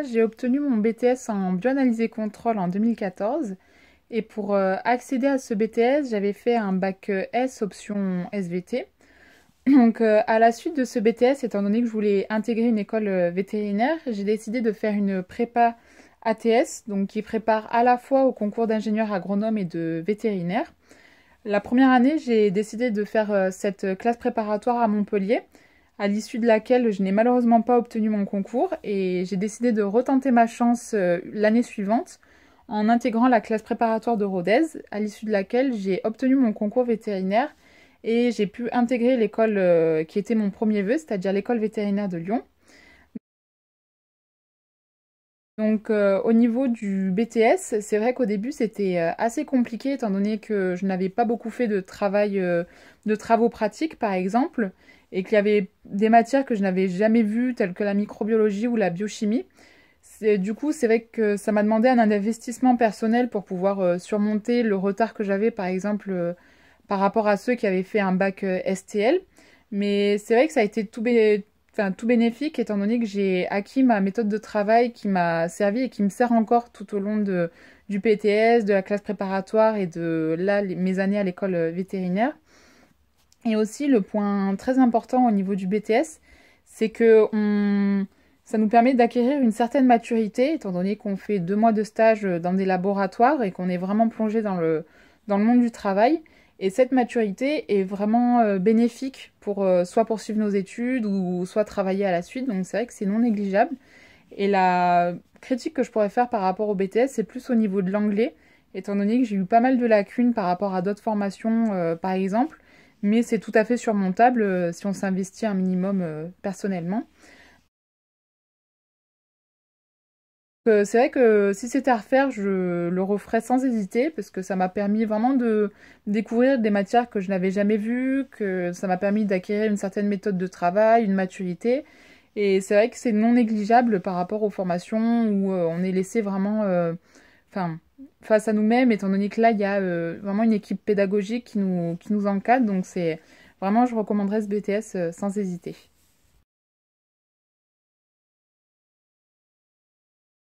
J'ai obtenu mon BTS en bioanalyse et contrôle en 2014 et pour accéder à ce BTS, j'avais fait un bac S option SVT. Donc à la suite de ce BTS, étant donné que je voulais intégrer une école vétérinaire, j'ai décidé de faire une prépa ATS, donc qui prépare à la fois au concours d'ingénieur agronome et de vétérinaire. La première année, j'ai décidé de faire cette classe préparatoire à Montpellier, à l'issue de laquelle je n'ai malheureusement pas obtenu mon concours et j'ai décidé de retenter ma chance l'année suivante en intégrant la classe préparatoire de Rodez, à l'issue de laquelle j'ai obtenu mon concours vétérinaire et j'ai pu intégrer l'école qui était mon premier vœu, c'est-à-dire l'école vétérinaire de Lyon. Donc au niveau du BTS, c'est vrai qu'au début c'était assez compliqué étant donné que je n'avais pas beaucoup fait de travail, de travaux pratiques par exemple, et qu'il y avait des matières que je n'avais jamais vues telles que la microbiologie ou la biochimie. Du coup, c'est vrai que ça m'a demandé un investissement personnel pour pouvoir surmonter le retard que j'avais par exemple par rapport à ceux qui avaient fait un bac STL. Mais c'est vrai que ça a été enfin, tout bénéfique étant donné que j'ai acquis ma méthode de travail qui m'a servi et qui me sert encore tout au long du PTS, de la classe préparatoire et de là, mes années à l'école vétérinaire. Et aussi, le point très important au niveau du BTS, c'est que ça nous permet d'acquérir une certaine maturité, étant donné qu'on fait 2 mois de stage dans des laboratoires et qu'on est vraiment plongé dans le monde du travail. Et cette maturité est vraiment bénéfique pour soit poursuivre nos études ou soit travailler à la suite. Donc c'est vrai que c'est non négligeable. Et la critique que je pourrais faire par rapport au BTS, c'est plus au niveau de l'anglais, étant donné que j'ai eu pas mal de lacunes par rapport à d'autres formations, par exemple. Mais c'est tout à fait surmontable si on s'investit un minimum personnellement. C'est vrai que si c'était à refaire, je le referais sans hésiter parce que ça m'a permis vraiment de découvrir des matières que je n'avais jamais vues, que ça m'a permis d'acquérir une certaine méthode de travail, une maturité. Et c'est vrai que c'est non négligeable par rapport aux formations où on est laissé vraiment enfin, face à nous-mêmes, étant donné que là, il y a vraiment une équipe pédagogique qui nous encadre. Donc c'est vraiment, je recommanderais ce BTS sans hésiter.